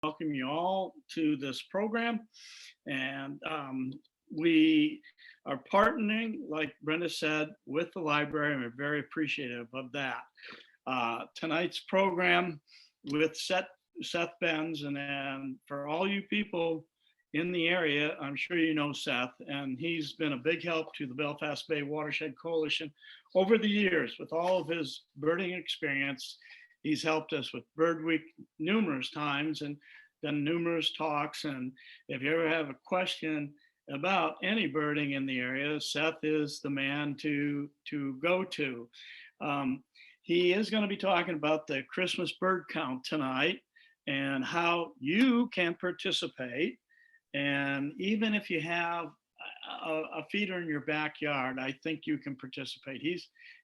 welcome you all to this program. And we are partnering, like Brenda said, with the library, and we're very appreciative of that. Tonight's program with Seth Benz, and for all you people in the area, I'm sure you know Seth, and he's been a big help to the Belfast Bay Watershed Coalition over the years with all of his birding experience. He's helped us with Bird Week numerous times and done numerous talks. And if you ever have a question about any birding in the area, Seth is the man to go to. He is going to be talking about the Christmas bird count tonight and how you can participate. And even if you have a feeder in your backyard, I think you can participate.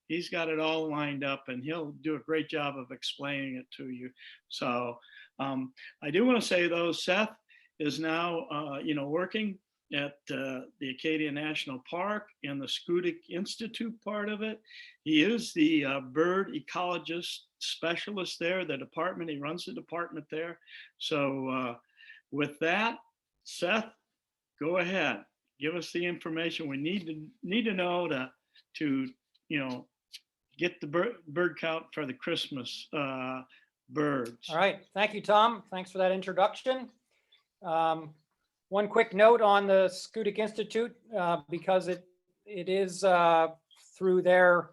He's got it all lined up, and he'll do a great job of explaining it to you. So I do want to say, though, Seth is now working at the Acadia National Park in the Schoodic Institute part of it. He is the bird ecologist specialist there, the department. He runs the department there. So with that, Seth, go ahead. Give us the information we need to know to get the bird count for the Christmas birds. All right, thank you, Tom. Thanks for that introduction. One quick note on the Schoodic Institute, because it is through their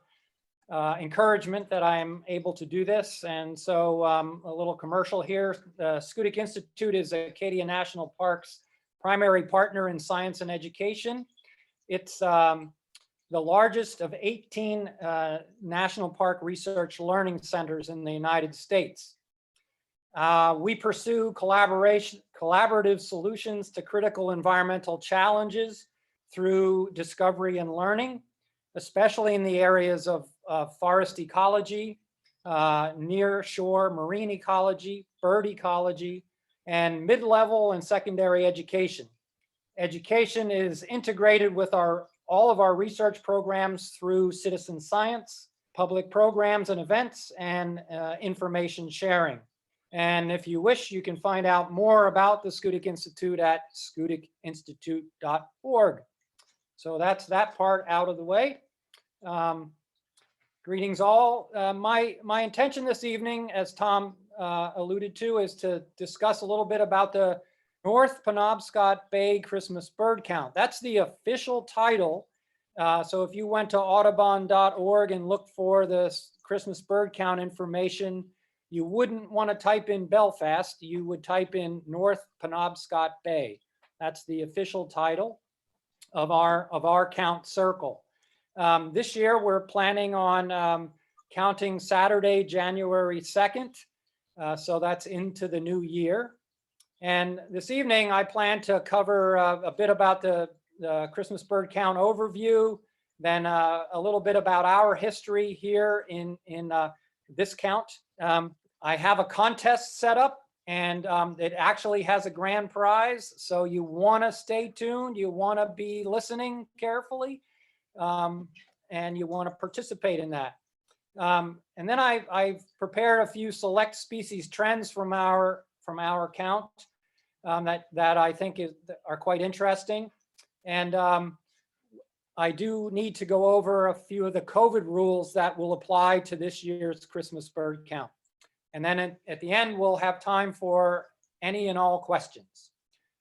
encouragement that I'm able to do this. And so a little commercial here. The Schoodic Institute is Acadia National Park's primary partner in science and education. It's the largest of 18 National Park research learning centers in the United States. We pursue collaborative solutions to critical environmental challenges through discovery and learning, especially in the areas of forest ecology, near shore marine ecology, bird ecology, and mid-level and secondary education. Education is integrated with all of our research programs through citizen science, public programs and events, and information sharing. And if you wish, you can find out more about the Schoodic Institute at schoodicinstitute.org. So that's that part out of the way. Greetings all. My intention this evening, as Tom alluded to, is to discuss a little bit about the North Penobscot Bay Christmas bird count. That's the official title. So if you went to audubon.org and looked for the Christmas bird count information, you wouldn't want to type in Belfast, you would type in North Penobscot Bay. That's the official title of our count circle. This year we're planning on counting Saturday, January 2nd. So that's into the new year. And this evening I plan to cover a bit about the Christmas bird count overview, then a little bit about our history here in this count. I have a contest set up, and it actually has a grand prize. So you want to stay tuned. You want to be listening carefully, and you want to participate in that. And then I've prepared a few select species trends from our count that I think are quite interesting. And I do need to go over a few of the COVID rules that will apply to this year's Christmas bird count. And then at the end, we'll have time for any and all questions.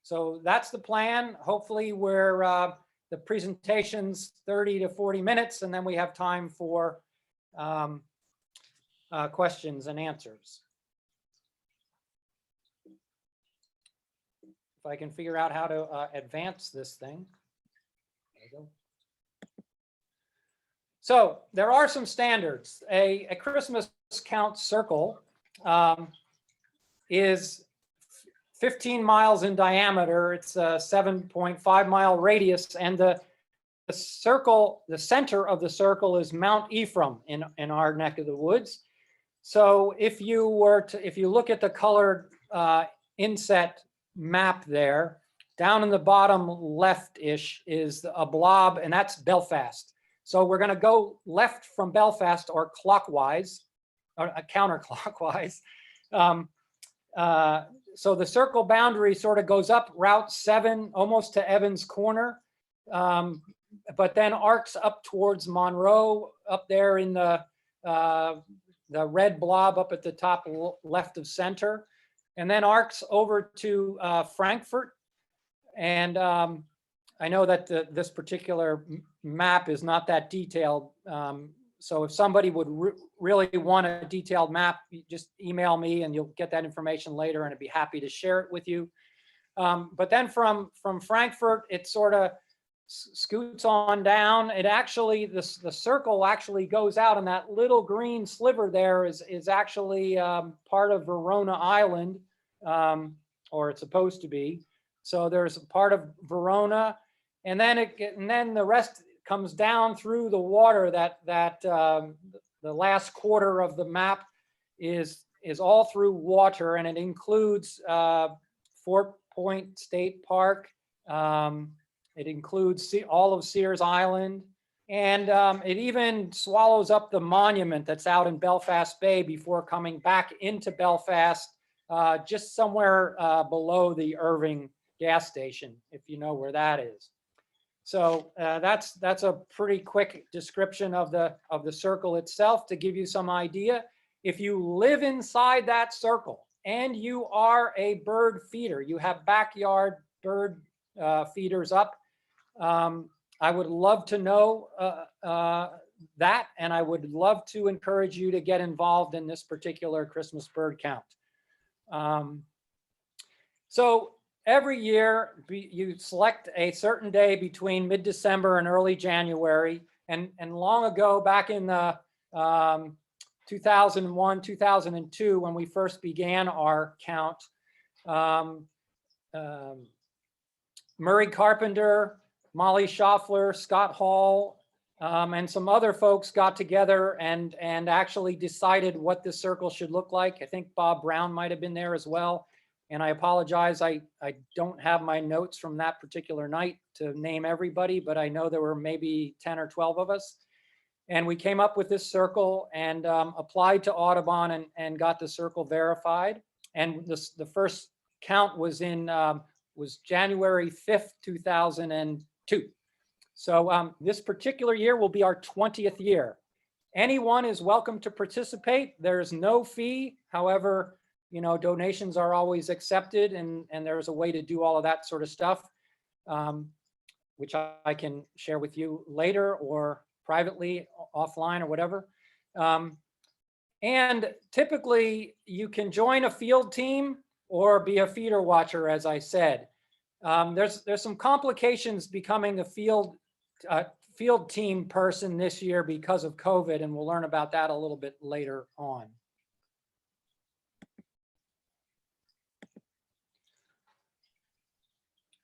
So that's the plan. Hopefully the presentation's 30 to 40 minutes, and then we have time for questions and answers. If I can figure out how to advance this thing. There we go. So there are some standards. A Christmas count circle is 15 miles in diameter. It's a 7.5 mile radius, and the circle, the center of the circle is Mount Ephraim in our neck of the woods. So if you look at the colored inset map there, down in the bottom left-ish is a blob, and that's Belfast. So we're going to go left from Belfast, or clockwise, or counterclockwise. so the circle boundary sort of goes up Route 7 almost to Evans Corner, but then arcs up towards Monroe up there in the red blob up at the top left of center, and then arcs over to Frankfurt. And I know that this particular map is not that detailed. So if somebody would really want a detailed map, just email me and you'll get that information later, and I'd be happy to share it with you. But then from Frankfurt, it sort of scoots on down. It actually, the circle actually goes out, and that little green sliver there is actually part of Verona Island, or it's supposed to be. So there's a part of Verona, and then the rest comes down through the water. The last quarter of the map is all through water, and it includes Fort Point State Park. It includes all of Sears Island, and it even swallows up the monument that's out in Belfast Bay before coming back into Belfast, just somewhere below the Irving gas station, if you know where that is. So that's a pretty quick description of the circle itself to give you some idea. If you live inside that circle and you are a bird feeder, you have backyard bird feeders up, I would love to know that, and I would love to encourage you to get involved in this particular Christmas bird count. So every year you select a certain day between mid-December and early January, and long ago, back in the 2001, 2002, when we first began our count, Murray Carpenter, Molly Schaffler, Scott Hall, and some other folks got together and actually decided what the circle should look like. I think Bob Brown might have been there as well. And I apologize, I don't have my notes from that particular night to name everybody, but I know there were maybe 10 or 12 of us. And we came up with this circle and applied to Audubon and got the circle verified. And the first count was was January 5th, 2002. So this particular year will be our 20th year. Anyone is welcome to participate. There's no fee. However, you know, donations are always accepted, and there's a way to do all of that sort of stuff, which I can share with you later or privately, offline or whatever. And typically you can join a field team or be a feeder watcher, as I said. There's some complications becoming a field team person this year because of COVID, and we'll learn about that a little bit later on.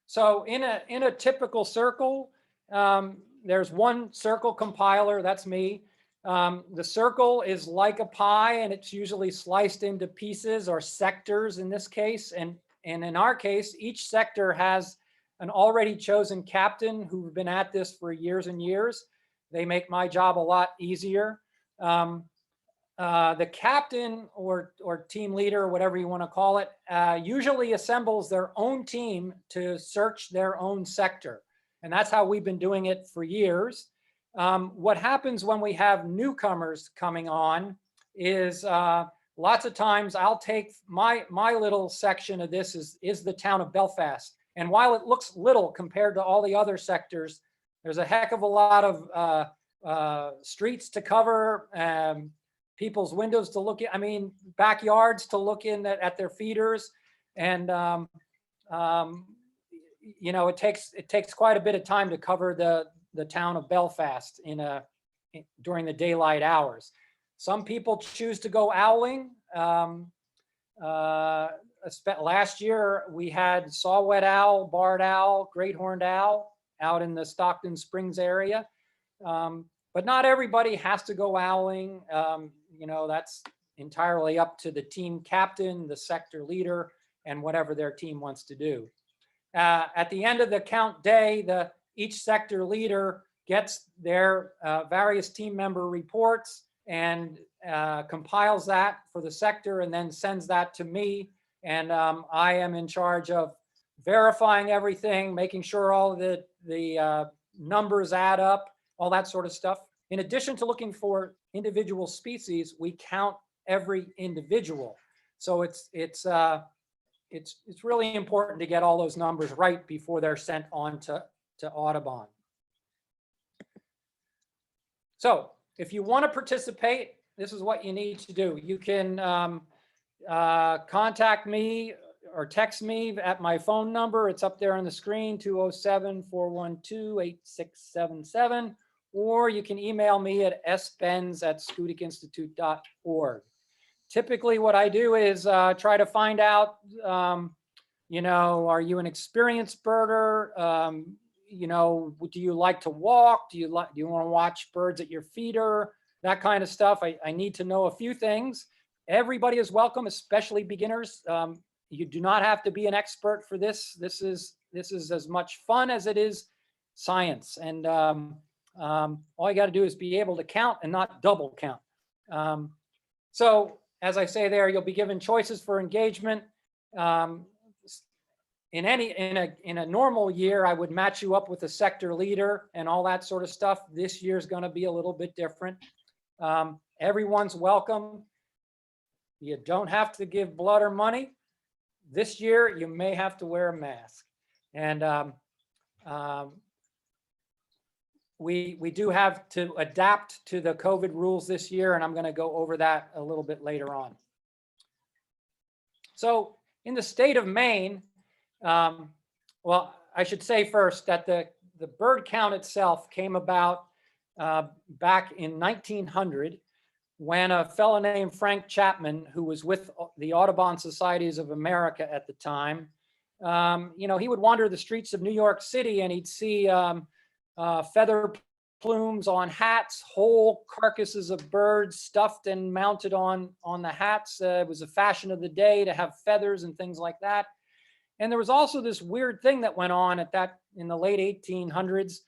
So in a typical circle, there's one circle compiler, that's me. The circle is like a pie, and it's usually sliced into pieces or sectors in this case. And in our case, each sector has an already chosen captain who've been at this for years and years. They make my job a lot easier. The captain or team leader, or whatever you want to call it, usually assembles their own team to search their own sector. And that's how we've been doing it for years. What happens when we have newcomers coming on is lots of times I'll take my little section of this is the town of Belfast. And while it looks little compared to all the other sectors, there's a heck of a lot of streets to cover, people's windows to look at, I mean, backyards to look in at their feeders. And, you know, it takes quite a bit of time to cover the town of Belfast during the daylight hours. Some people choose to go owling. Last year we had saw-whet owl, barred owl, great horned owl out in the Stockton Springs area. But not everybody has to go owling. You know, that's entirely up to the team captain, the sector leader, and whatever their team wants to do. At the end of the count day, each sector leader gets their various team member reports and compiles that for the sector and then sends that to me. And I am in charge of verifying everything, making sure all the numbers add up, all that sort of stuff. In addition to looking for individual species, we count every individual. So it's really important to get all those numbers right before they're sent on to Audubon. So if you want to participate, this is what you need to do. You can contact me or text me at my phone number. It's up there on the screen, 207-412-8677. Or you can email me at sbenz@schoodicinstitute.org. Typically what I do is try to find out, you know, are you an experienced birder? You know, do you like to walk? Do you want to watch birds at your feeder? That kind of stuff. I need to know a few things. Everybody is welcome, especially beginners. You do not have to be an expert for this. This is as much fun as it is science. And all you got to do is be able to count and not double count. So as I say there, you'll be given choices for engagement. In a normal year, I would match you up with a sector leader and all that sort of stuff. This year's going to be a little bit different. Everyone's welcome. You don't have to give blood or money. This year, you may have to wear a mask. And we do have to adapt to the COVID rules this year, and I'm going to go over that a little bit later on. So in the state of Maine, well, I should say first that the bird count itself came about back in 1900 when a fellow named Frank Chapman, who was with the Audubon Societies of America at the time, you know, he would wander the streets of New York City and he'd see feather plumes on hats, whole carcasses of birds stuffed and mounted on the hats. It was a fashion of the day to have feathers and things like that. And there was also this weird thing that went on in the late 1800s,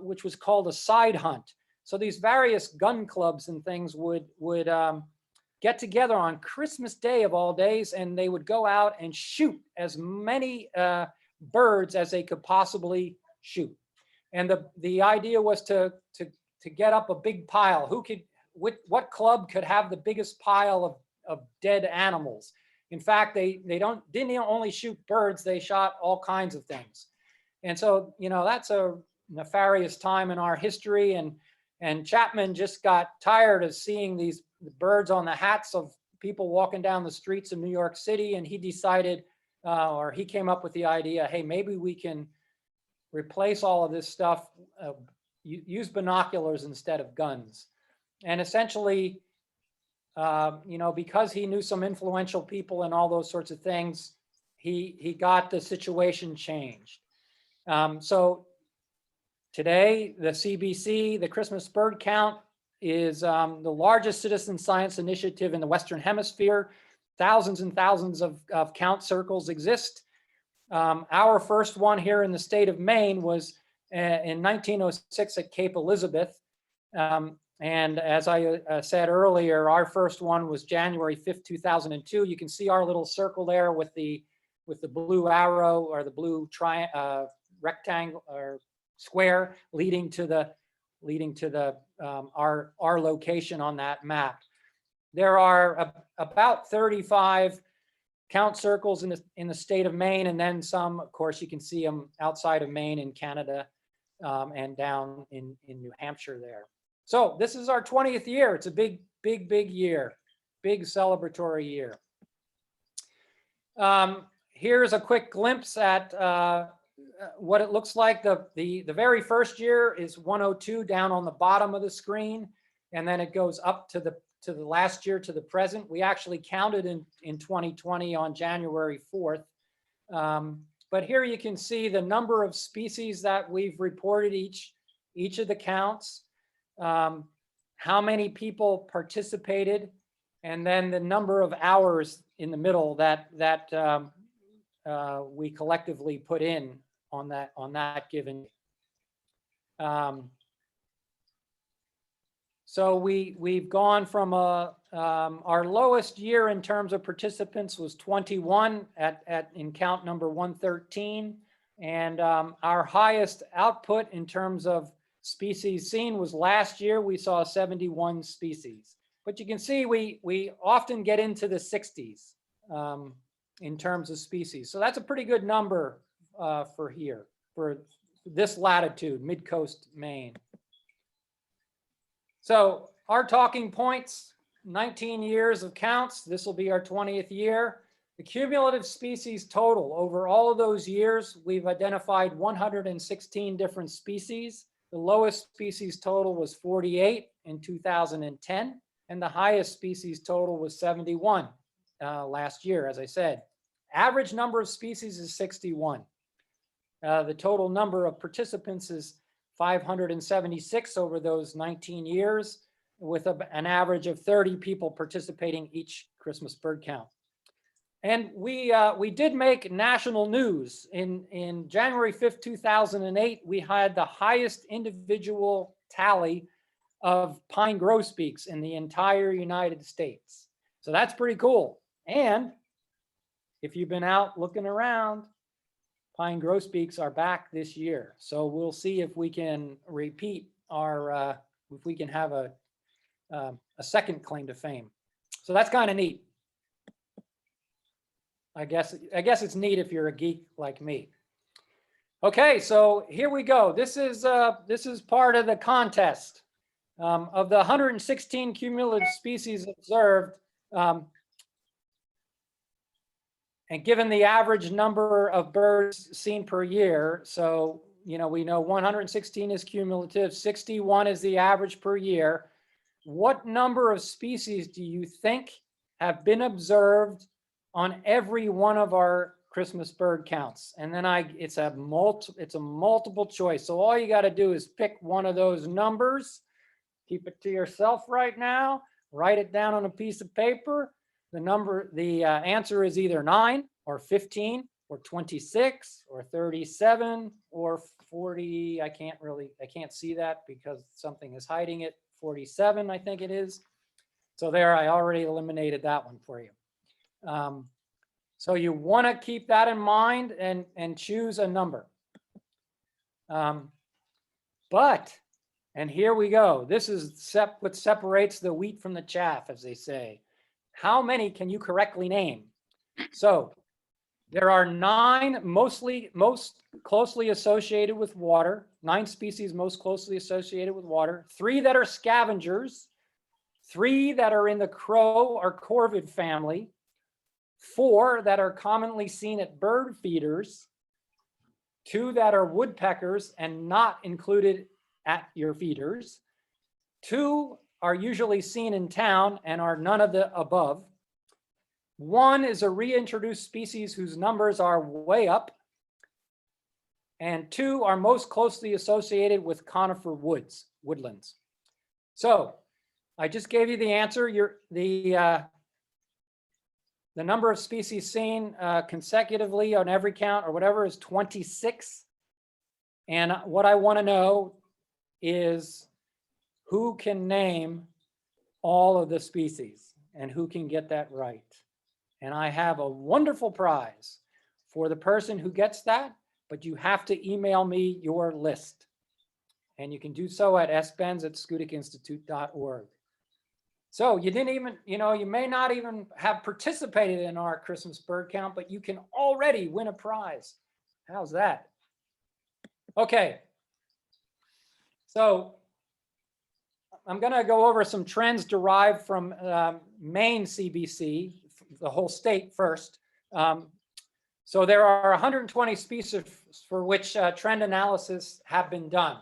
which was called a side hunt. So these various gun clubs and things would get together on Christmas Day of all days, and they would go out and shoot as many birds as they could possibly shoot. And the idea was to get up a big pile. What club could have the biggest pile of dead animals? In fact, they didn't only shoot birds, they shot all kinds of things. And so, you know, that's a nefarious time in our history. And Chapman just got tired of seeing these birds on the hats of people walking down the streets of New York City. And he decided, or he came up with the idea, hey, maybe we can replace all of this stuff, use binoculars instead of guns. And essentially, you know, because he knew some influential people and all those sorts of things, he got the situation changed. So today, the CBC, the Christmas bird count, is the largest citizen science initiative in the Western Hemisphere. Thousands and thousands of count circles exist. Our first one here in the state of Maine was in 1906 at Cape Elizabeth. And as I said earlier, our first one was January 5th, 2002. You can see our little circle there with the blue arrow or the blue rectangle or square leading to our location on that map. There are about 35 count circles in the state of Maine, and then some, of course, you can see them outside of Maine in Canada and down in New Hampshire there. So this is our 20th year. It's a big year, big celebratory year. Here's a quick glimpse at what it looks like. The very first year is 102 down on the bottom of the screen, and then it goes up to the last year to the present. We actually counted in 2020 on January 4th. But here you can see the number of species that we've reported each of the counts, how many people participated, and then the number of hours in the middle that we collectively put in on that given. So we've gone from our lowest year in terms of participants was 21 in count number 113. And our highest output in terms of species seen was last year. We saw 71 species. But you can see we often get into the 60s in terms of species. So that's a pretty good number for here, for this latitude, mid-coast Maine. So our talking points, 19 years of counts. This will be our 20th year. The cumulative species total over all of those years, we've identified 116 different species. The lowest species total was 48 in 2010, and the highest species total was 71 last year, as I said. Average number of species is 61. The total number of participants is 576 over those 19 years, with an average of 30 people participating each Christmas bird count. And we did make national news. In January 5th, 2008, we had the highest individual tally of pine grosbeaks in the entire United States. So that's pretty cool. And if you've been out looking around, pine grosbeaks are back this year. So we'll see if we can repeat our, if we can have a second claim to fame. So that's kind of neat. I guess it's neat if you're a geek like me. Okay, so here we go. This is part of the contest. Of the 116 cumulative species observed, and given the average number of birds seen per year, so we know 116 is cumulative, 61 is the average per year. What number of species do you think have been observed on every one of our Christmas bird counts? And then it's a multiple choice. So all you got to do is pick one of those numbers, keep it to yourself right now, write it down on a piece of paper. The answer is either 9 or 15 or 26 or 37 or 40. I can't see that because something is hiding it. 47, I think it is. So there, I already eliminated that one for you. So you want to keep that in mind and choose a number. And here we go. This is what separates the wheat from the chaff, as they say. How many can you correctly name? So there are 9 most closely associated with water, 9 species most closely associated with water, 3 that are scavengers, 3 that are in the crow or corvid family, 4 that are commonly seen at bird feeders, 2 that are woodpeckers and not included at your feeders, 2 are usually seen in town and are none of the above. 1 is a reintroduced species whose numbers are way up. And 2 are most closely associated with conifer woodlands. So I just gave you the answer. The number of species seen consecutively on every count or whatever is 26. And what I want to know is who can name all of the species and who can get that right. And I have a wonderful prize for the person who gets that, but you have to email me your list. And you can do so at sbenz@schoodicinstitute.org. So you didn't even, you may not even have participated in our Christmas bird count, but you can already win a prize. How's that? Okay. So I'm going to go over some trends derived from Maine CBC, the whole state first. So there are 120 species for which trend analysis have been done.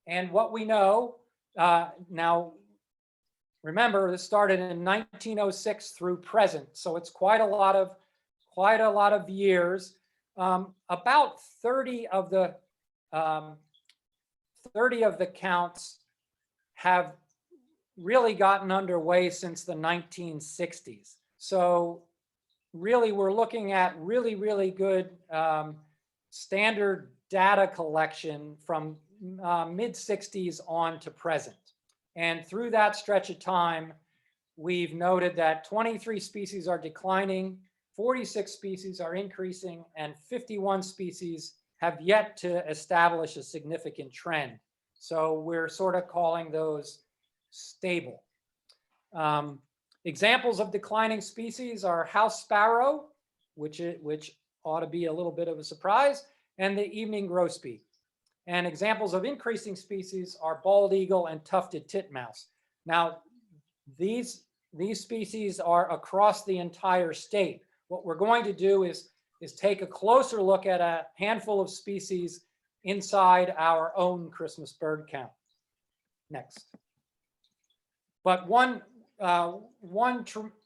And what we know now, remember, this started in 1906 through present, so it's quite a lot of years. About 30 of the counts have really gotten underway since the 1960s. So really, we're looking at really good standard data collection from mid 60s on to present. And through that stretch of time, we've noted that 23 species are declining, 46 species are increasing, and 51 species have yet to establish a significant trend. So we're sort of calling those stable. Examples of declining species are house sparrow, which ought to be a little bit of a surprise, and the evening grosbeak. And examples of increasing species are bald eagle and tufted titmouse. Now, these species are across the entire state. What we're going to do is take a closer look at a handful of species inside our own Christmas bird count. Next. But one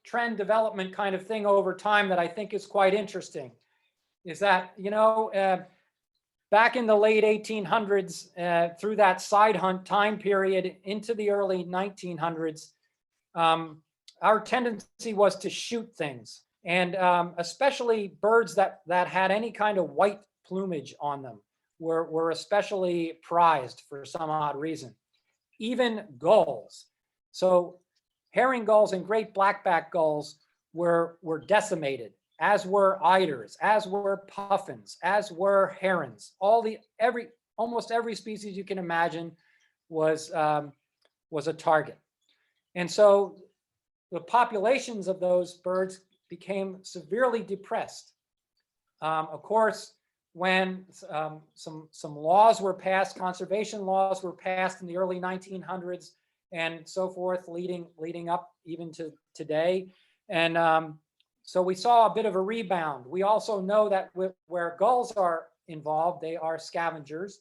trend development kind of thing over time that I think is quite interesting is that, you know, back in the late 1800s, through that side hunt time period into the early 1900s, our tendency was to shoot things, and especially birds that had any kind of white plumage on them were especially prized for some odd reason. Even gulls. So herring gulls and great blackback gulls were decimated, as were eiders, as were puffins, as were herons. Almost every species you can imagine was a target. And so the populations of those birds became severely depressed. Of course, when some laws were passed, conservation laws were passed in the early 1900s and so forth, leading up even to today. And so we saw a bit of a rebound. We also know that where gulls are involved, they are scavengers.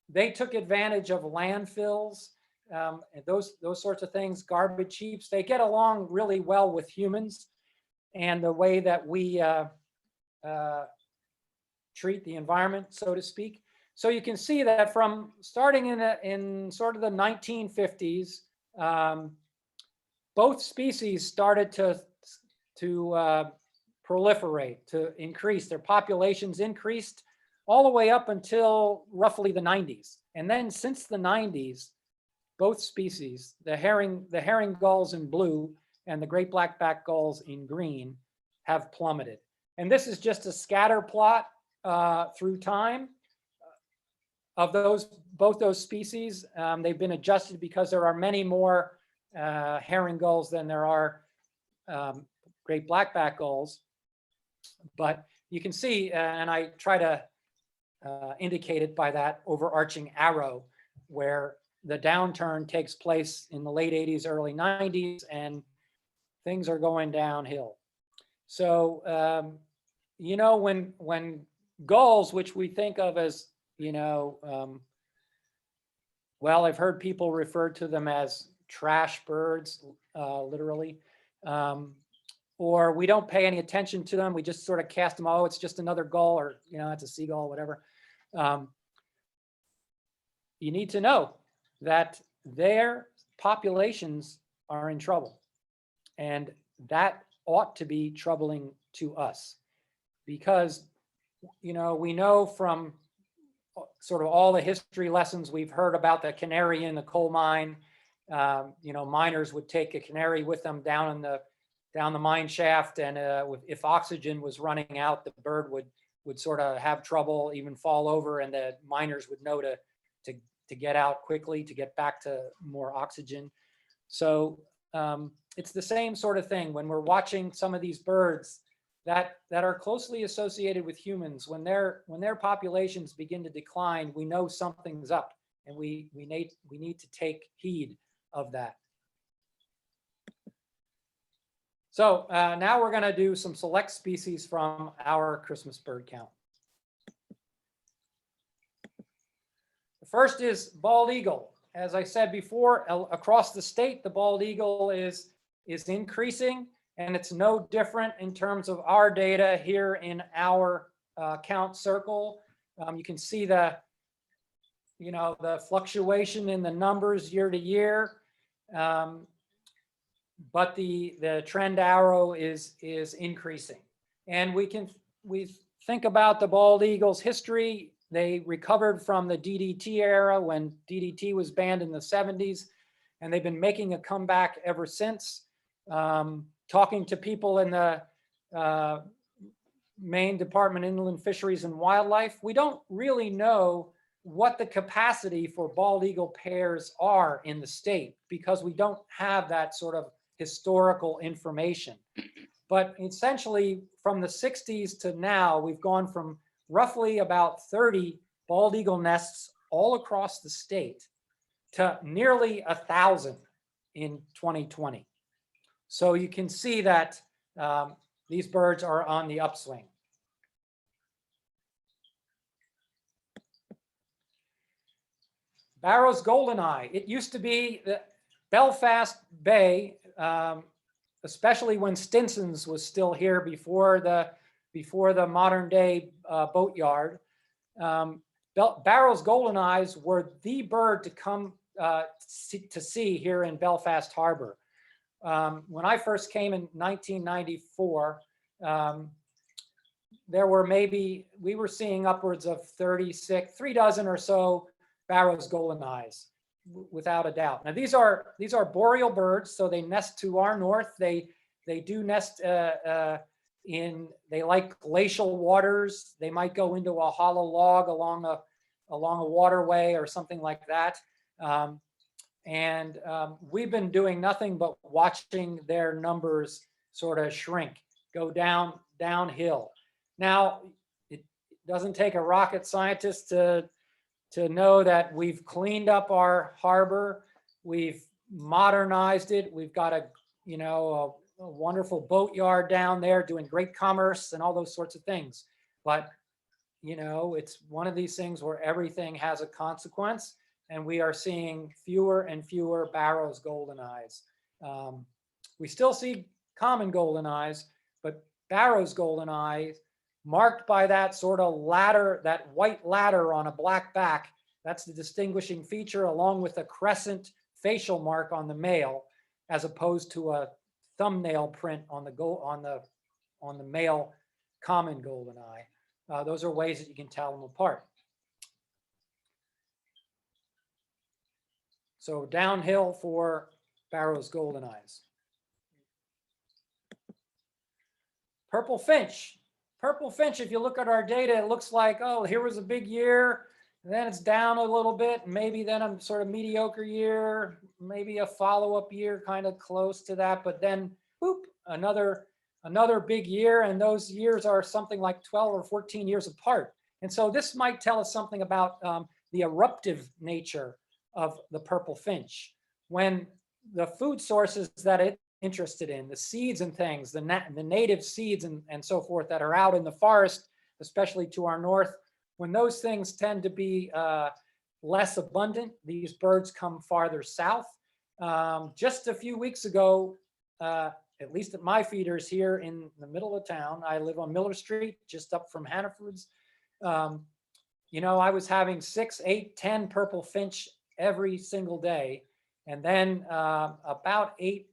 They took advantage of landfills, and those sorts of things, garbage heaps. They get along really well with humans and the way that we treat the environment, so to speak. So you can see that from starting in sort of the 1950s, both species started to proliferate, to increase. Their populations increased all the way up until roughly the 90s. And then since the 90s, both species, the herring gulls in blue and the great blackback gulls in green, have plummeted. And this is just a scatter plot through time of both those species. They've been adjusted because there are many more herring gulls than there are great blackback gulls. But you can see, and I try to indicate it by that overarching arrow, where the downturn takes place in the late 80s, early 90s, and things are going downhill. So, you know, when gulls, which we think of as, you know, well, I've heard people refer to them as trash birds, literally, or we don't pay any attention to them. We just sort of cast them, oh, it's just another gull, or, you know, it's a seagull, whatever. You need to know that their populations are in trouble, and that ought to be troubling to us, because, you know, we know from sort of all the history lessons we've heard about the canary in the coal mine. You know, miners would take a canary with them down the mine shaft, and if oxygen was running out, the bird would sort of have trouble, even fall over, and the miners would know to get out quickly to get back to more oxygen. So it's the same sort of thing when we're watching some of these birds that are closely associated with humans. When their populations begin to decline, we know something's up, and we need to take heed of that. So now we're going to do some select species from our Christmas bird count. The first is bald eagle. As I said before, across the state, the bald eagle is increasing, and it's no different in terms of our data here in our count circle. You can see the fluctuation in the numbers year to year, but the trend arrow is increasing. And we think about the bald eagle's history. They recovered from the DDT era when DDT was banned in the 70s. and they've been making a comeback ever since. Talking to people in the Maine Department of Inland Fisheries and Wildlife, we don't really know what the capacity for bald eagle pairs are in the state because we don't have that sort of historical information. But essentially from the 60s to now, we've gone from roughly about 30 bald eagle nests all across the state to nearly 1,000 in 2020. So you can see that these birds are on the upswing. Barrow's Goldeneye. It used to be the Belfast Bay, especially when Stinson's was still here before the modern day boatyard. Barrow's Goldeneyes were the bird to come to see here in Belfast Harbor. When I first came in 1994, there were we were seeing upwards of 36, 3 dozen or so Barrow's Goldeneyes, without a doubt. Now these are boreal birds, so they nest to our north. They do nest they like glacial waters. They might go into a hollow log along a waterway or something like that. We've been doing nothing but watching their numbers sort of shrink, go downhill. Now, it doesn't take a rocket scientist to know that we've cleaned up our harbor, we've modernized it, we've got a wonderful boatyard down there doing great commerce and all those sorts of things. But it's one of these things where everything has a consequence, and we are seeing fewer and fewer Barrow's Goldeneyes. We still see common Goldeneyes, but Barrow's Goldeneyes, marked by that sort of ladder, that white ladder on a black back, that's the distinguishing feature, along with a crescent facial mark on the male, as opposed to a thumbnail print on the male common Goldeneye. Those are ways that you can tell them apart. So downhill for Barrow's Goldeneyes. Purple Finch. Purple Finch, if you look at our data, it looks like, oh, here was a big year, and then it's down a little bit, maybe then a sort of mediocre year, maybe a follow-up year kind of close to that, but then, boop, another big year, and those years are something like 12 or 14 years apart. And so this might tell us something about the eruptive nature of the purple finch. When the food sources that it's interested in, the seeds and things, the native seeds and so forth that are out in the forest, especially to our north, when those things tend to be less abundant, these birds come farther south. Just a few weeks ago, at least at my feeders here in the middle of town, I live on Miller Street, just up from Hannaford's. I was having 6, 8, 10 purple finch every single day. And then about 8,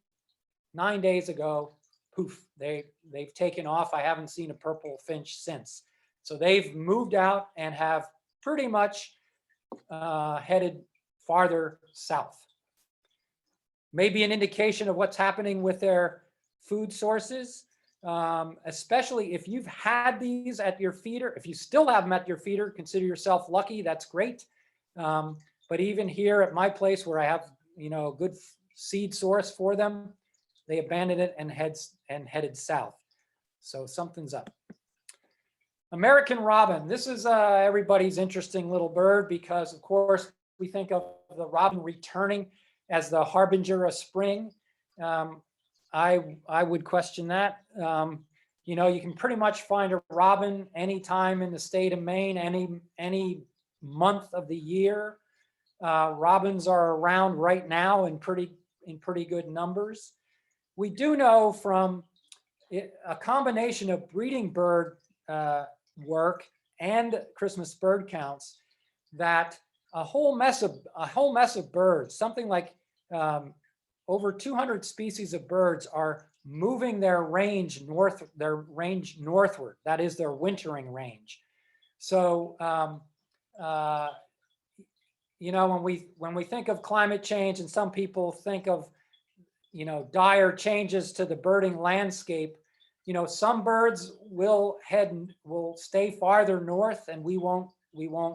9 days ago, poof, they've taken off. I haven't seen a purple finch since. So they've moved out and have pretty much headed farther south. Maybe an indication of what's happening with their food sources, especially if you've had these at your feeder. If you still have them at your feeder, consider yourself lucky. That's great. But even here at my place where I have a good seed source for them, they abandoned it and headed south. So something's up. American robin. This is everybody's interesting little bird because, of course, we think of the robin returning as the harbinger of spring. I would question that. You can pretty much find a robin anytime in the state of Maine, any month of the year. Robins are around right now in pretty good numbers. We do know from a combination of breeding bird work and Christmas bird counts that a whole mess of birds, something like over 200 species of birds, are moving their range northward. That is their wintering range. So you know, when we think of climate change, and some people think of, you know, dire changes to the birding landscape, you know, some birds will stay farther north, and we won't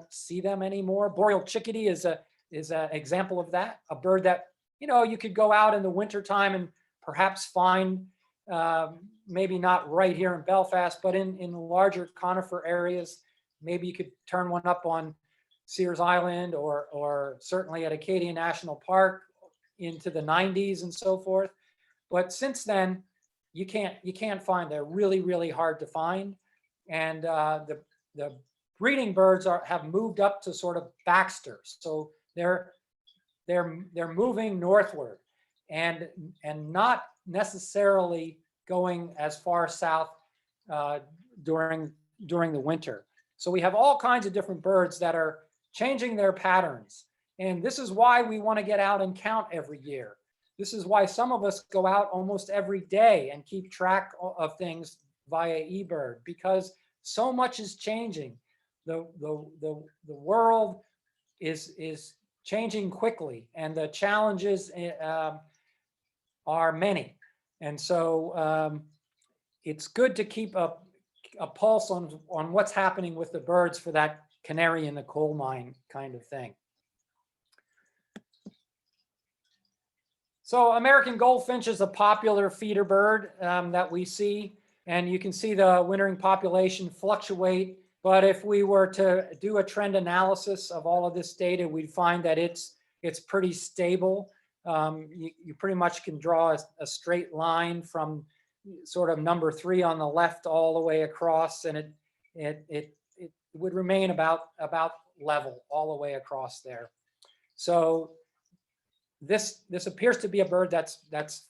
see them anymore. Boreal chickadee is an example of that. A bird that, you know, you could go out in the wintertime and perhaps find, maybe not right here in Belfast, but in larger conifer areas. Maybe you could turn one up on Sears Island, or certainly at Acadia National Park into the 90s and so forth. But since then, you can't find. They're really, really hard to find. And the breeding birds have moved up to sort of Baxter. So they're moving northward, and not necessarily going as far south during the winter. So we have all kinds of different birds that are changing their patterns. And this is why we want to get out and count every year. This is why some of us go out almost every day and keep track of things via eBird, because so much is changing. The world is changing quickly, and the challenges are many. And so it's good to keep a pulse on what's happening with the birds, for that canary in the coal mine kind of thing. So American goldfinch is a popular feeder bird that we see, and you can see the wintering population fluctuate. But if we were to do a trend analysis of all of this data, we'd find that it's pretty stable. You pretty much can draw a straight line from sort of number 3 on the left all the way across, and it would remain about level all the way across there. So this appears to be a bird that's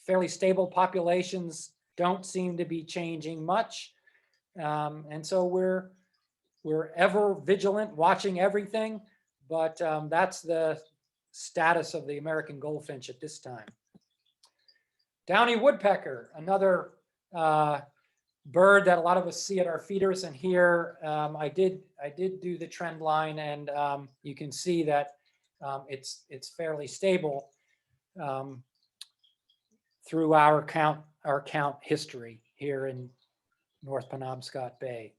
fairly stable. Populations don't seem to be changing much, and so we're ever vigilant, watching everything. But that's the status of the American goldfinch at this time. Downy woodpecker, another bird that a lot of us see at our feeders. And here I did do the trend line, and you can see that it's fairly stable through our count history here in North Penobscot Bay.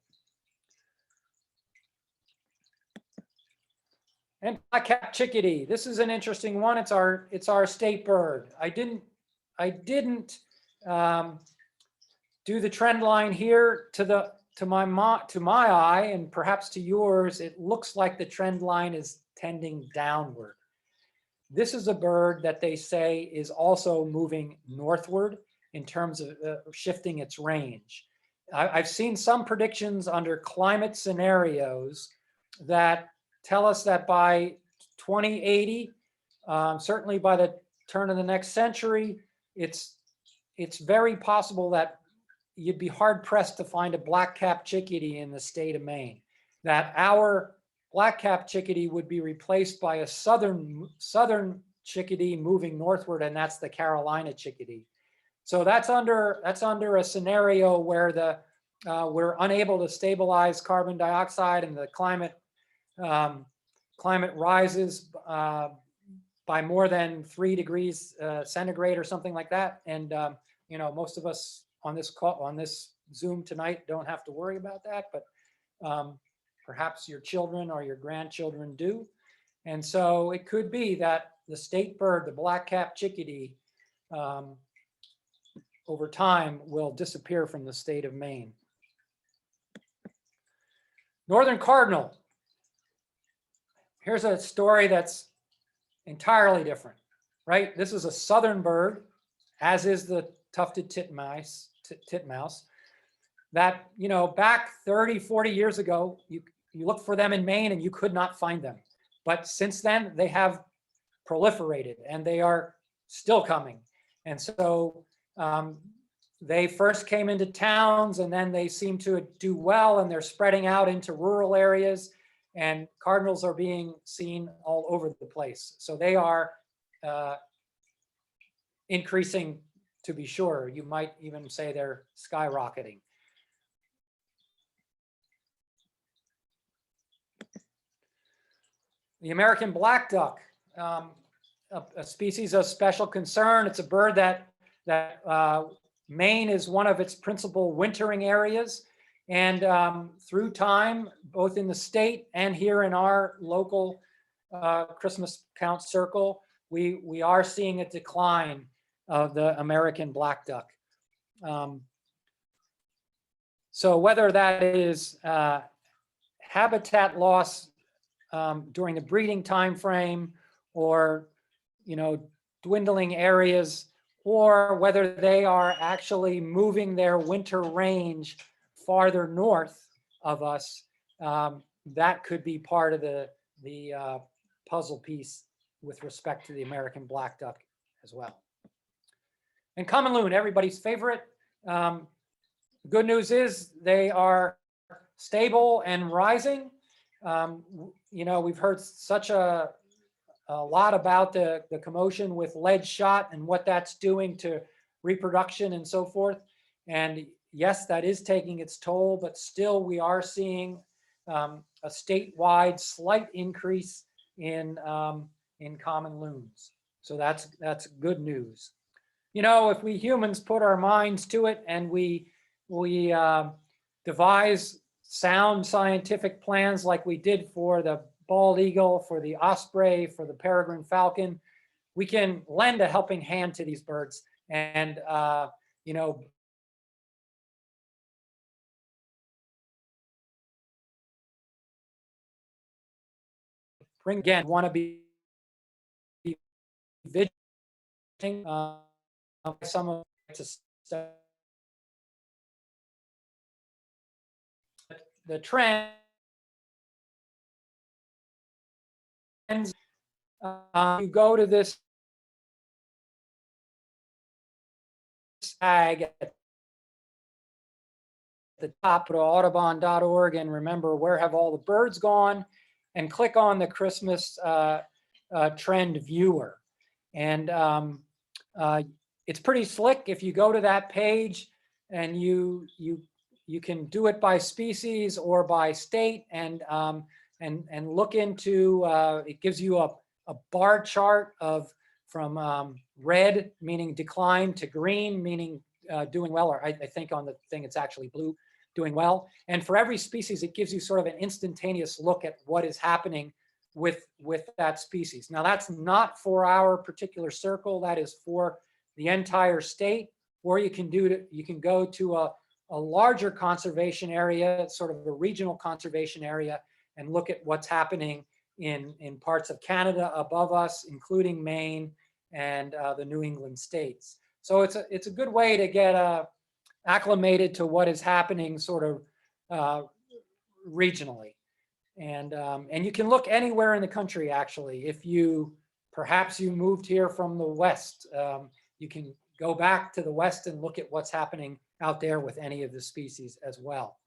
And black-capped chickadee. This is an interesting one. It's our state bird. I didn't do the trend line here to my eye, and perhaps to yours. It looks like the trend line is tending downward. This is a bird that they say is also moving northward in terms of shifting its range. I've seen some predictions under climate scenarios that tell us that by 2080, certainly by the turn of the next century, it's very possible that you'd be hard pressed to find a black-capped chickadee in the state of Maine. That our black-capped chickadee would be replaced by a southern chickadee moving northward, and that's the Carolina chickadee. So that's under a scenario where we're unable to stabilize carbon dioxide, and the climate rises by more than 3 degrees centigrade or something like that. And you know, most of us on this Zoom tonight don't have to worry about that, but perhaps your children or your grandchildren do. And so it could be that the state bird, the black-capped chickadee, over time will disappear from the state of Maine. Northern cardinal. Here's a story that's entirely different, right? This is a southern bird, as is the tufted titmouse, that, you know, back 30, 40 years ago, you looked for them in Maine and you could not find them. But since then, they have proliferated, and they are still coming. And so they first came into towns, and then they seem to do well, and they're spreading out into rural areas, and cardinals are being seen all over the place. So they are increasing, to be sure. You might even say they're skyrocketing. The American black duck, a species of special concern. It's a bird that Maine is one of its principal wintering areas. And through time, both in the state and here in our local Christmas count circle, we are seeing a decline of the American black duck. So whether that is habitat loss during the breeding time frame, or dwindling areas, or whether they are actually moving their winter range farther north of us, that could be part of the puzzle piece with respect to the American black duck as well. And common loon, everybody's favorite. Good news is they are stable and rising. We've heard such a lot about the commotion with lead shot and what that's doing to reproduction and so forth. And yes, that is taking its toll, but still we are seeing a statewide slight increase in common loons. So that's good news. If we humans put our minds to it and we devise sound scientific plans like we did for the bald eagle, for the osprey, for the peregrine falcon, we can lend a helping hand to these birds and want to be vigilant. Some of the trends. You go to this tag at the top of audubon.org and remember where have all the birds gone, and click on the Christmas trend viewer. And it's pretty slick. If you go to that page and you can do it by species or by state, and look into, it gives you a bar chart from red, meaning decline, to green, meaning doing well, or I think on the thing it's actually blue, doing well. And for every species, it gives you sort of an instantaneous look at what is happening with that species. Now that's not for our particular circle, that is for the entire state. Or you can go to a larger conservation area, sort of a regional conservation area, and look at what's happening in parts of Canada above us, including Maine and the New England states. So it's a good way to get acclimated to what is happening sort of regionally. And you can look anywhere in the country, actually. If perhaps you moved here from the West, you can go back to the West and look at what's happening out there with any of the species as well.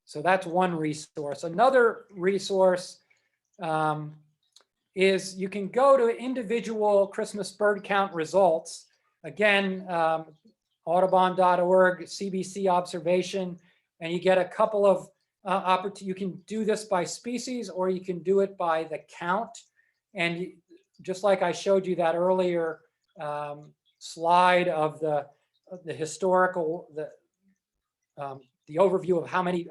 So that's one resource. Another resource is you can go to individual Christmas bird count results. Again, audubon.org, CBC observation, and you get a couple of you can do this by species, or you can do it by the count. And just like I showed you that earlier slide of the historical, the overview of how many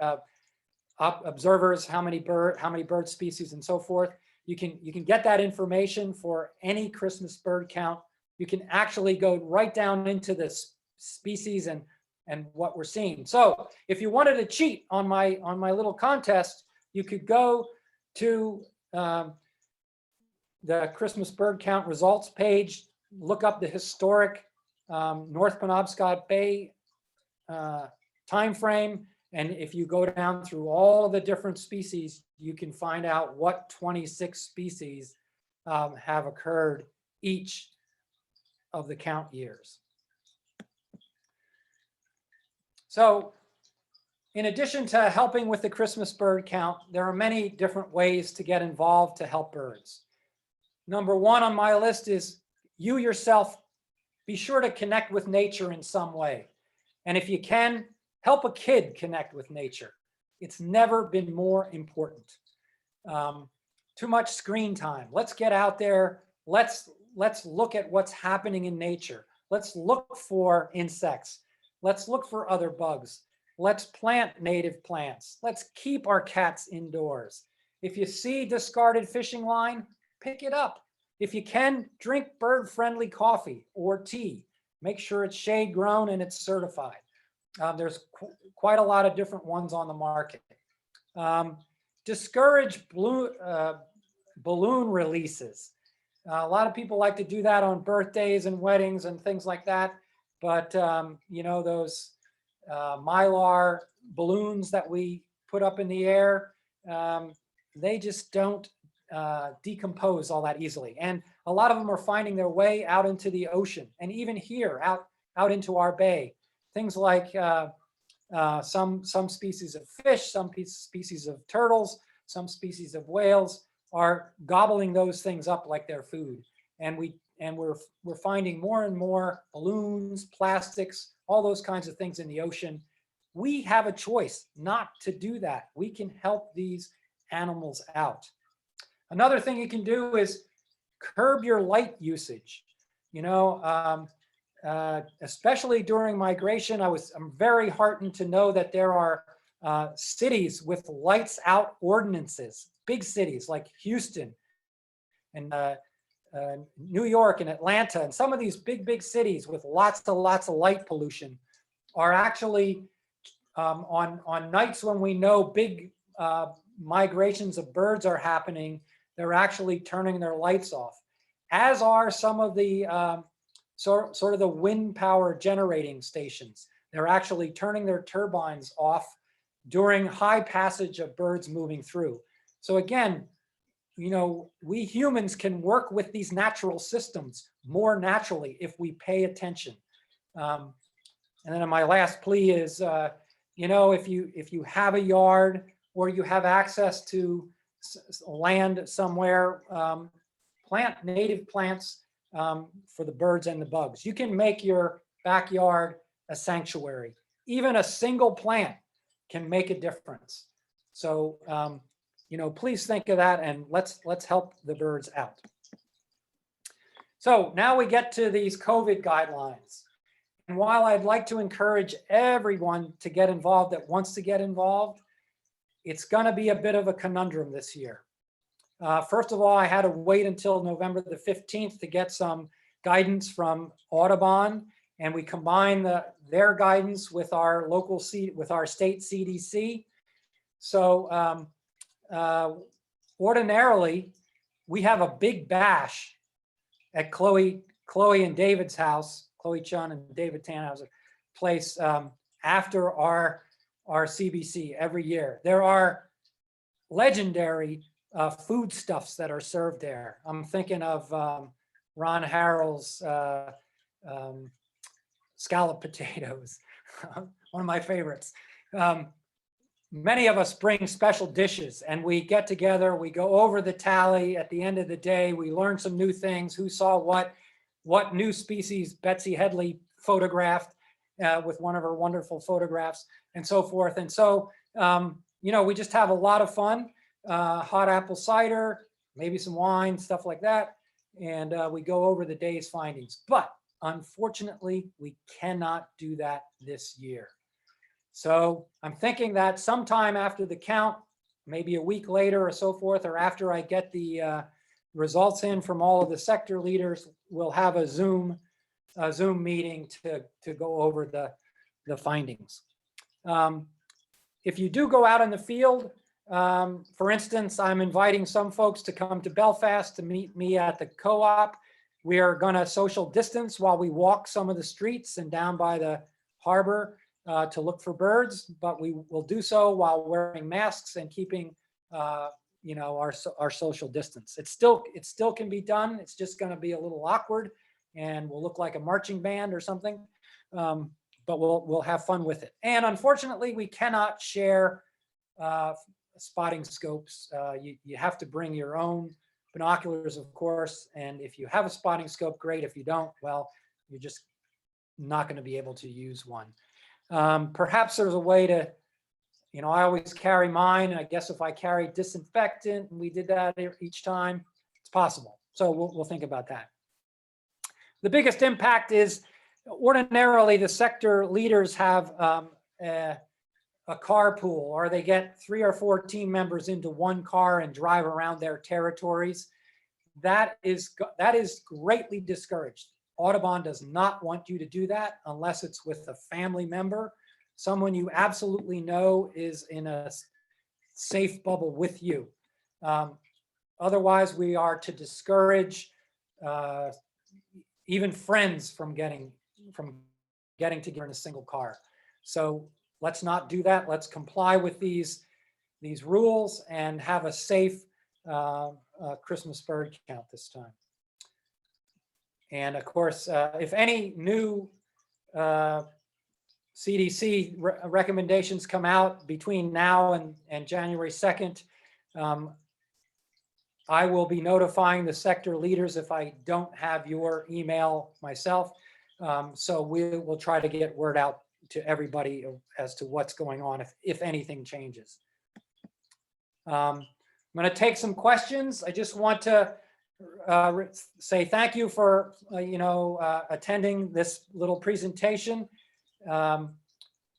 observers, how many bird species, and so forth. You can get that information for any Christmas bird count. You can actually go right down into the species and what we're seeing. So if you wanted to cheat on my little contest, you could go to the Christmas bird count results page, look up the historic North Penobscot Bay time frame, and if you go down through all the different species, you can find out what 26 species have occurred each of the count years. So in addition to helping with the Christmas bird count, there are many different ways to get involved to help birds. Number one on my list is you yourself, be sure to connect with nature in some way. And if you can, help a kid connect with nature. It's never been more important. too much screen time. Let's get out there. Let's look at what's happening in nature. Let's look for insects. Let's look for other bugs. Let's plant native plants. Let's keep our cats indoors. If you see discarded fishing line, pick it up. If you can, drink bird-friendly coffee or tea. Make sure it's shade grown and it's certified. There's quite a lot of different ones on the market. Discourage balloon releases. A lot of people like to do that on birthdays and weddings and things like that. But, you know, those mylar balloons that we put up in the air, they just don't decompose all that easily. And a lot of them are finding their way out into the ocean and even here out into our bay. Things like some species of fish, some species of turtles, some species of whales are gobbling those things up like their food. And we're finding more and more balloons, plastics, all those kinds of things in the ocean. We have a choice not to do that. We can help these animals out. Another thing you can do is curb your light usage. You know, especially during migration, I'm very heartened to know that there are cities with lights out ordinances, big cities like Houston and New York and Atlanta, and some of these big cities with lots of light pollution are actually on nights when we know big migrations of birds are happening, they're actually turning their lights off, as are some of the sort of the wind power generating stations. They're actually turning their turbines off during high passage of birds moving through. So again, you know, we humans can work with these natural systems more naturally if we pay attention. And then my last plea is, you know, if you have a yard or you have access to land somewhere, plant native plants for the birds and the bugs. You can make your backyard a sanctuary. Even a single plant can make a difference. So, you know, please think of that and let's help the birds out. So now we get to these COVID guidelines. And while I'd like to encourage everyone to get involved that wants to get involved, it's going to be a bit of a conundrum this year. First of all, I had to wait until November the 15th to get some guidance from Audubon, and we combine their guidance with our with our state CDC. So ordinarily, we have a big bash at Chloe and David's house, Chloe Chun and David Tannhauser place after our CBC every year. There are legendary foodstuffs that are served there. I'm thinking of Ron Harrell's scallop potatoes, one of my favorites. Many of us bring special dishes and we get together, we go over the tally at the end of the day, we learn some new things, who saw what new species Betsy Headley photographed with one of her wonderful photographs and so forth. And so, you know, we just have a lot of fun, hot apple cider, maybe some wine, stuff like that. And we go over the day's findings. But unfortunately, we cannot do that this year. So I'm thinking that sometime after the count, maybe a week later or so forth, or after I get the results in from all of the sector leaders, we'll have a Zoom meeting to go over the findings. If you do go out in the field, for instance, I'm inviting some folks to come to Belfast to meet me at the co-op. We are going to social distance while we walk some of the streets and down by the harbor to look for birds, but we will do so while wearing masks and keeping you know, our social distance. It still can be done. It's just going to be a little awkward and we'll look like a marching band or something, but we'll have fun with it. And unfortunately, we cannot share spotting scopes. You have to bring your own binoculars, of course, and if you have a spotting scope, great. If you don't, well, you're just not going to be able to use one. Perhaps there's a way to You know, I always carry mine. I guess if I carry disinfectant and we did that each time, it's possible. So we'll think about that. The biggest impact is ordinarily the sector leaders have a carpool, or they get 3 or 4 team members into one car and drive around their territories. That is greatly discouraged. Audubon does not want you to do that unless it's with a family member, someone you absolutely know is in a safe bubble with you. Otherwise, we are to discourage even friends from getting together in a single car. So let's not do that. Let's comply with these rules and have a safe Christmas bird count this time. And of course, if any new CDC recommendations come out between now and January 2nd, I will be notifying the sector leaders if I don't have your email myself. So we will try to get word out to everybody as to what's going on if anything changes. I'm going to take some questions. I just want to say thank you for attending this little presentation. The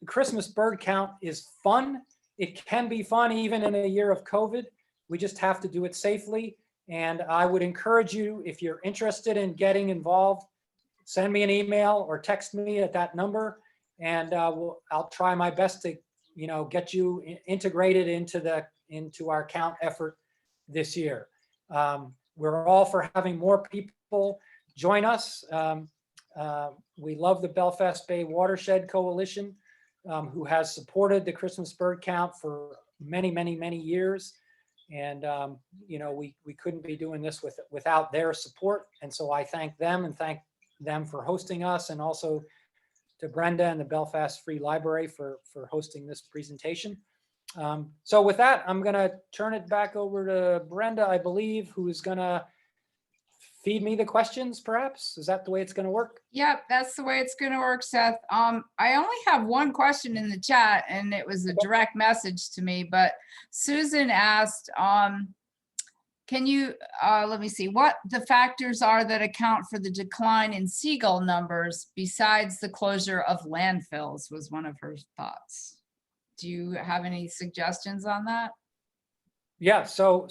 Christmas bird count is fun. It can be fun even in a year of COVID. We just have to do it safely. And I would encourage you, if you're interested in getting involved, send me an email or text me at that number, and I'll try my best to get you integrated into our count effort this year. We're all for having more people join us. We love the Belfast Bay Watershed Coalition, who has supported the Christmas bird count for many, many, many years. And, we couldn't be doing this without their support. And so I thank them and thank them for hosting us, and also to Brenda and the Belfast Free Library for hosting this presentation. So with that, I'm going to turn it back over to Brenda, I believe, who is going to feed me the questions, perhaps. Is that the way it's going to work? Yep, that's the way it's going to work, Seth. I only have one question in the chat, and it was a direct message to me, but Susan asked, can you, let me see, what the factors are that account for the decline in seagull numbers besides the closure of landfills, was one of her thoughts. Do you have any suggestions on that? Yeah, so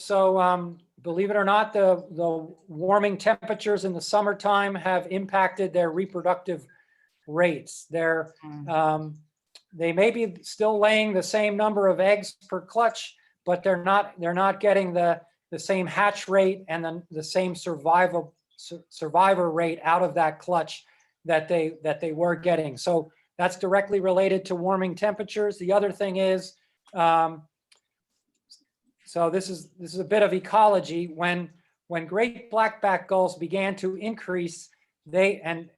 believe it or not, the warming temperatures in the summertime have impacted their reproductive rates. They may be still laying the same number of eggs per clutch, but they're not getting the same hatch rate and the same survivor rate out of that clutch that they were getting. So that's directly related to warming temperatures. The other thing is, so this is a bit of ecology. When great blackback gulls began to increase, and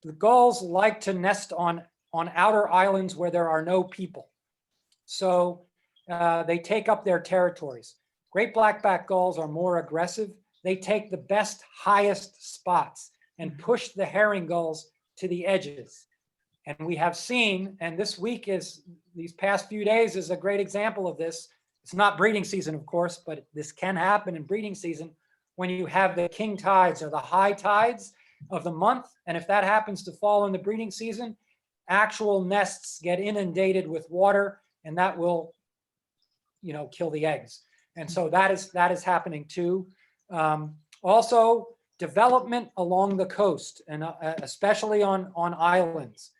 the gulls like to nest on outer islands where there are no people. So they take up their territories. Great blackback gulls are more aggressive. They take the best, highest spots and push the herring gulls to the edges. And we have seen, and this week these past few days is a great example of this. It's not breeding season, of course, but this can happen in breeding season when you have the king tides or the high tides of the month. And if that happens to fall in the breeding season, actual nests get inundated with water, and that will, kill the eggs. And so that is happening too. Also, development along the coast, and especially on islands.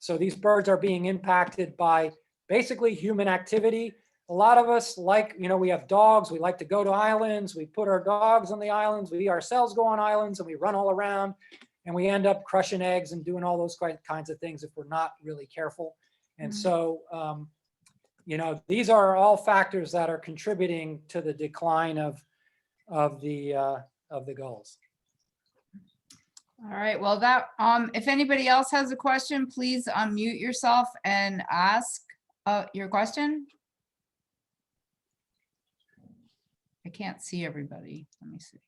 So these birds are being impacted by basically human activity. A lot of us we have dogs. We like to go to islands. We put our dogs on the islands. We ourselves go on islands and we run all around, and we end up crushing eggs and doing all those kinds of things if we're not really careful. And so, these are all factors that are contributing to the decline of the gulls. All right, well, that if anybody else has a question, please unmute yourself and ask your question. I can't see everybody. Let me see.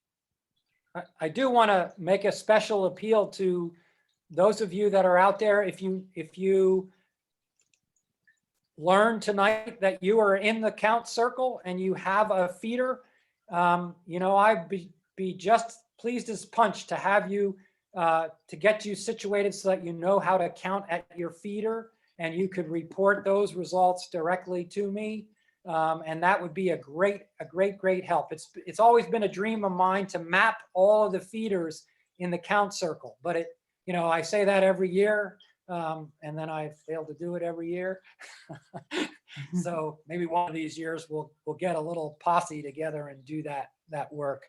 I do want to make a special appeal to those of you that are out there. If you learned tonight that you are in the count circle and you have a feeder, you know, I'd be just pleased as punch to have you, to get you situated so that you know how to count at your feeder and you could report those results directly to me. And that would be a great help. It's always been a dream of mine to map all of the feeders in the count circle, but you know, I say that every year, and then I fail to do it every year. So maybe one of these years we'll get a little posse together and do that work.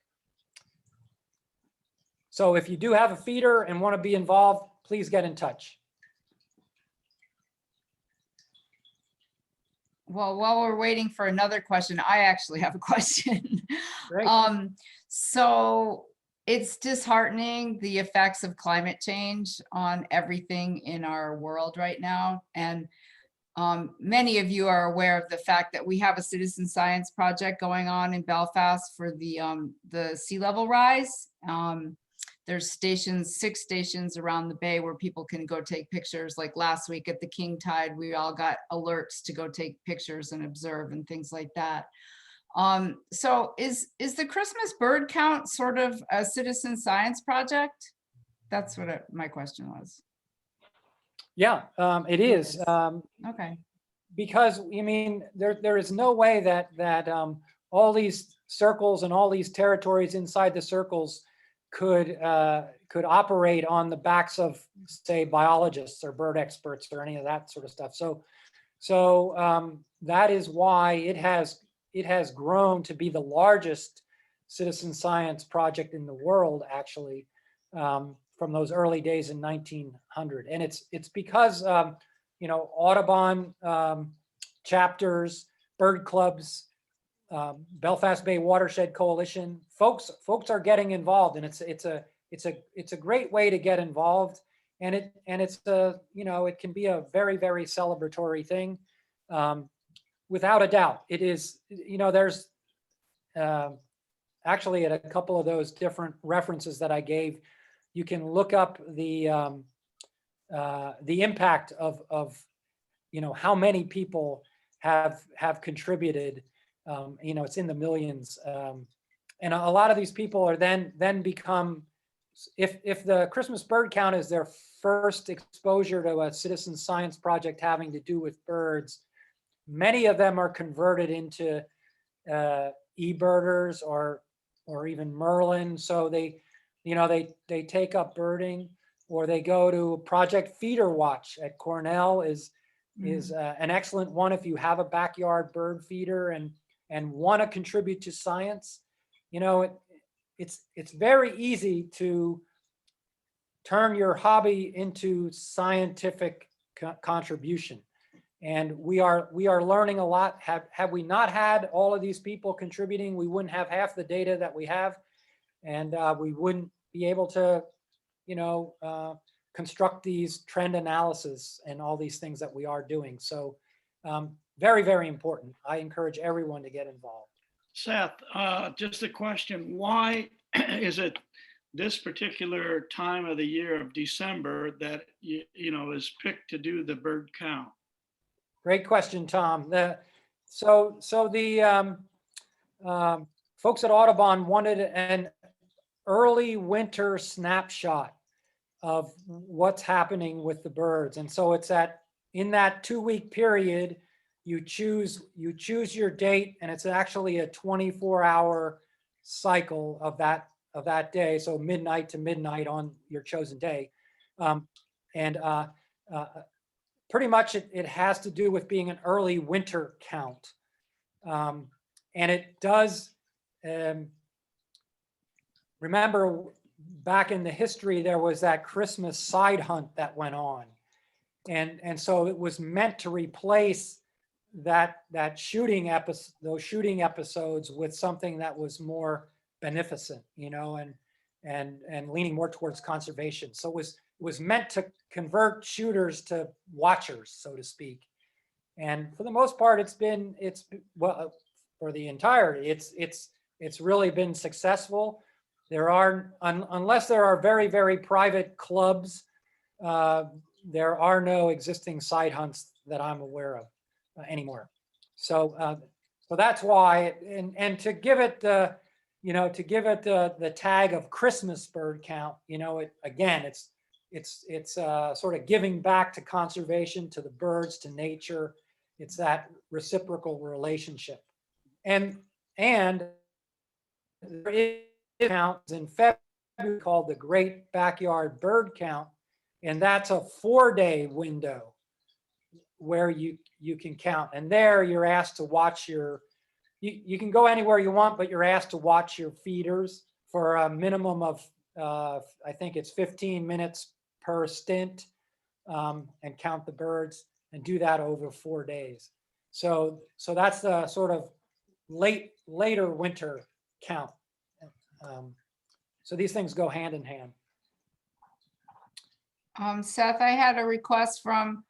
So if you do have a feeder and want to be involved, please get in touch. Well, while we're waiting for another question, I actually have a question. Great. So it's disheartening, the effects of climate change on everything in our world right now. And many of you are aware of the fact that we have a citizen science project going on in Belfast for the sea level rise. There's 6 stations around the bay where people can go take pictures. Like last week at the King Tide, we all got alerts to go take pictures and observe and things like that. So is the Christmas bird count sort of a citizen science project? That's what my question was. Yeah, it is. Okay. Because I mean, there is no way that all these circles and all these territories inside the circles could operate on the backs of, say, biologists or bird experts or any of that sort of stuff. So that is why it has grown to be the largest citizen science project in the world, actually, from those early days in 1900. And it's because you know, Audubon chapters, bird clubs, Belfast Bay Watershed Coalition, folks are getting involved, and it's a great way to get involved, and it's you know, it can be a very celebratory thing, without a doubt. It is, you know, there's actually at a couple of those different references that I gave, you can look up the impact of you know, how many people have contributed. You know, it's in the millions, and a lot of these people are then become, if the Christmas bird count is their first exposure to a citizen science project having to do with birds, many of them are converted into e-birders or even Merlin. So they, you know, they take up birding, or they go to Project Feeder Watch at Cornell is an excellent one if you have a backyard bird feeder and want to contribute to science. You know, it's very easy to turn your hobby into scientific contribution, and we are learning a lot. Have we not had all of these people contributing, we wouldn't have half the data that we have, and we wouldn't be able to, you know, construct these trend analysis and all these things that we are doing. So very important. I encourage everyone to get involved. Seth, just a question. Why is it this particular time of the year of December that you know, is picked to do the bird count? Great question, Tom. So the folks at Audubon wanted an early winter snapshot of what's happening with the birds, and so it's in that 2-week period. You choose your date, and it's actually a 24-hour cycle of that day. So midnight to midnight on your chosen day, and pretty much it has to do with being an early winter count, and it does. Remember, back in the history, there was that Christmas side hunt that went on, and so it was meant to replace those shooting episodes with something that was more beneficent, you know, and leaning more towards conservation. So it was meant to convert shooters to watchers, so to speak. And for the most part, it's well, for the entirety, it's really been successful. There are, unless there are very private clubs, there are no existing side hunts that I'm aware of. anymore. So that's why, and to give it the, to give it the tag of Christmas bird count, it's sort of giving back to conservation, to the birds, to nature. It's that reciprocal relationship. And there is a count in February called the Great Backyard Bird Count, and that's a 4-day window where you can count. And there you're asked to watch you can go anywhere you want, but you're asked to watch your feeders for a minimum of, I think it's 15 minutes per stint, and count the birds and do that over 4 days. So that's the sort of later winter count. So these things go hand in hand. Seth, I had a request from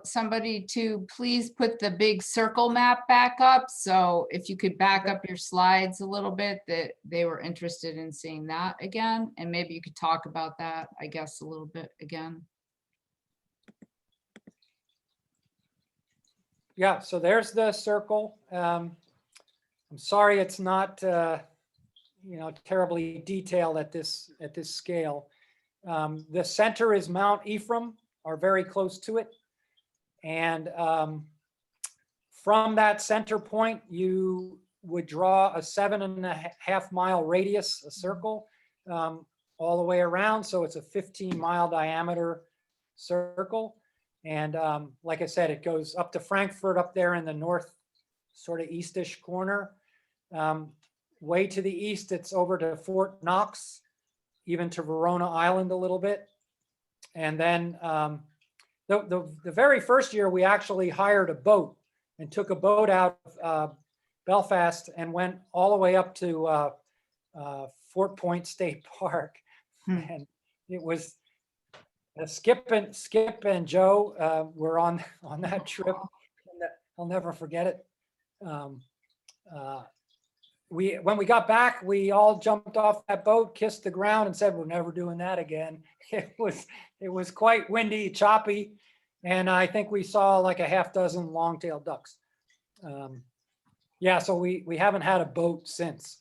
somebody to please put the big circle map back up. So if you could back up your slides a little bit, that they were interested in seeing that again. And maybe you could talk about that, I guess, a little bit again. Yeah, so there's the circle. I'm sorry it's not terribly detailed at this scale. The center is Mount Ephraim, or very close to it. And from that center point, you would draw a 7.5 mile radius, a circle, all the way around. So it's a 15-mile diameter circle. And like I said, it goes up to Frankfurt up there in the north, sort of eastish corner. Way to the east, it's over to Fort Knox, even to Verona Island a little bit. And then the very first year, we actually hired a boat and took a boat out of Belfast and went all the way up to Fort Point State Park. And it was Skip and Joe were on that trip. I'll never forget it. When we got back, we all jumped off that boat, kissed the ground, and said, "We're never doing that again." It was quite windy, choppy, and I think we saw like a half dozen long-tailed ducks. Yeah, so we haven't had a boat since.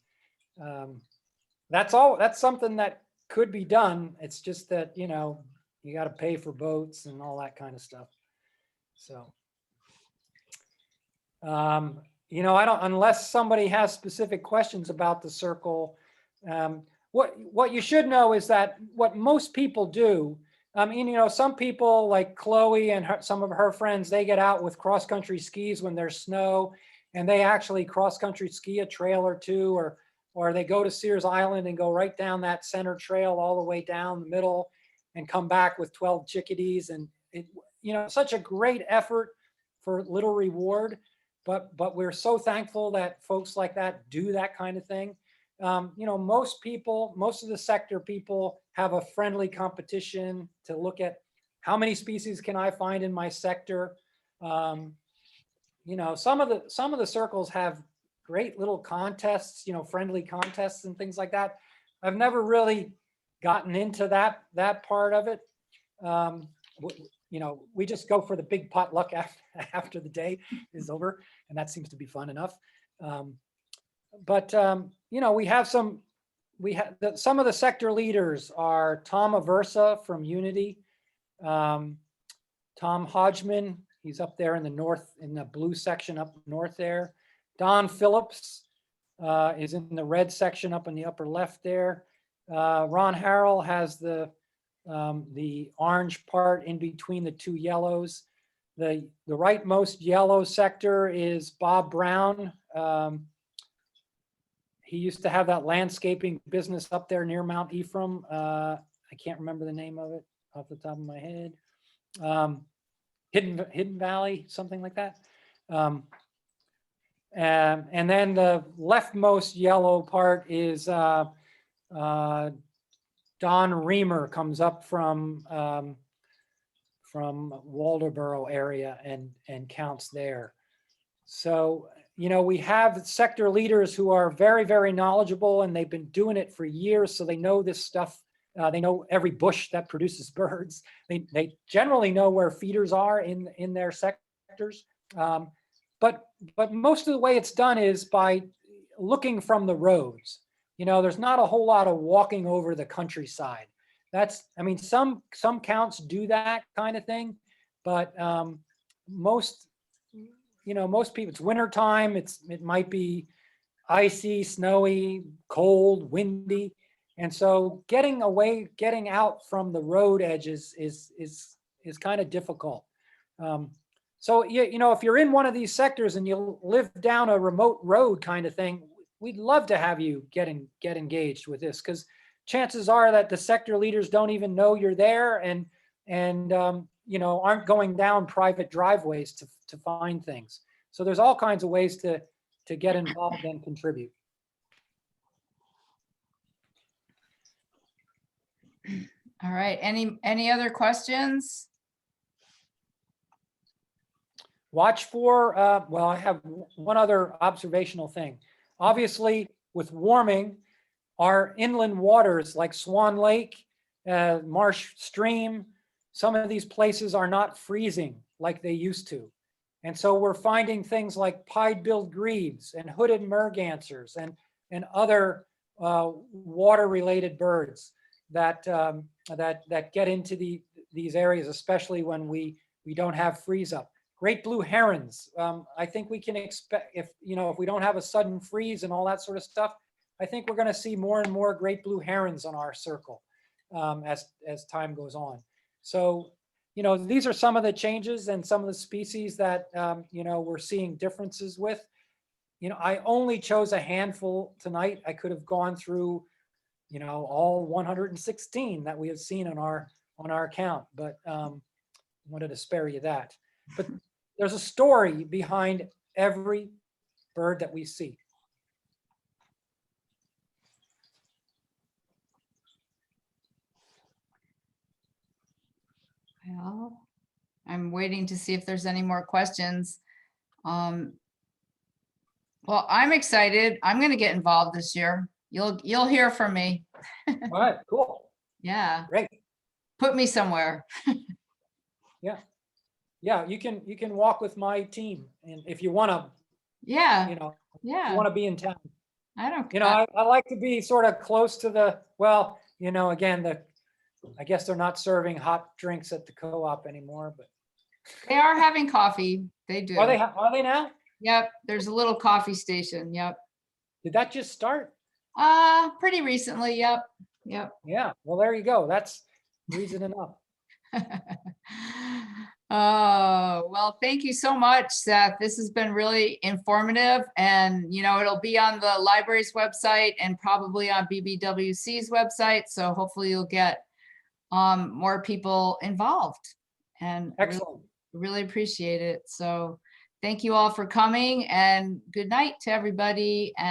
That's something that could be done. It's just that you got to pay for boats and all that kind of stuff. So. I don't, unless somebody has specific questions about the circle. What you should know is that what most people do, some people like Chloe and some of her friends, they get out with cross-country skis when there's snow, and they actually cross-country ski a trail or two, or they go to Sears Island and go right down that center trail all the way down the middle and come back with 12 chickadees. And such a great effort for little reward. But we're so thankful that folks like that do that kind of thing. Most of the sector people have a friendly competition to look at how many species can I find in my sector. Some of the circles have great little contests, friendly contests and things like that. I've never really gotten into that part of it. We just go for the big potluck after the day is over, and that seems to be fun enough. We have some of the sector leaders are Tom Aversa from Unity, Tom Hodgman, he's up there in the north, in the blue section up north there. Don Phillips is in the red section up in the upper left there. Ron Harrell has the orange part in between the two yellows. The rightmost yellow sector is Bob Brown. He used to have that landscaping business up there near Mount Ephraim. I can't remember the name of it off the top of my head. Hidden Valley, something like that. And then the leftmost yellow part is Don Reamer, comes up from Waldoboro area and counts there. So, we have sector leaders who are very, very knowledgeable, and they've been doing it for years. So they know this stuff. They know every bush that produces birds. They generally know where feeders are in their sectors. But most of the way it's done is by looking from the roads. There's not a whole lot of walking over the countryside. I mean, some counts do that kind of thing, but most people, it's winter time. It might be icy, snowy, cold, windy. And so getting out from the road edges is kind of difficult. So if you're in one of these sectors and you live down a remote road kind of thing, we'd love to have you get engaged with this, because chances are that the sector leaders don't even know you're there and aren't going down private driveways to find things. So there's all kinds of ways to get involved and contribute. All right. Any other questions? Watch for, I have one other observational thing. Obviously, with warming, our inland waters like Swan Lake, Marsh Stream, some of these places are not freezing like they used to. And so we're finding things like pied-billed grebes and hooded mergansers and other water-related birds that get into these areas, especially when we don't have freeze up. Great blue herons. I think we can expect, if we don't have a sudden freeze and all that sort of stuff, I think we're going to see more and more great blue herons on our circle as time goes on. So, these are some of the changes and some of the species that, we're seeing differences with. I only chose a handful tonight. I could have gone through, all 116 that we have seen on our account, but wanted to spare you that. But there's a story behind every bird that we see. Well, I'm waiting to see if there's any more questions. Well, I'm excited. I'm going to get involved this year. You'll hear from me. All right, cool. Yeah. Great. Put me somewhere. Yeah, you can walk with my team, and if you want to, Yeah. if Yeah. you want to be in town. I don't. I like to be sort of close to the, again, I guess they're not serving hot drinks at the co-op anymore, but They are having coffee. They do. are they now? Yep. There's a little coffee station. Yep. Did that just start? Pretty recently. Yep. Yep. Yeah. Well, there you go. That's reason enough. Oh, well, thank you so much, Seth. This has been really informative, and it'll be on the library's website and probably on BBWC's website. So hopefully you'll get more people involved, and Excellent. really appreciate it. So thank you all for coming, and good night to everybody. And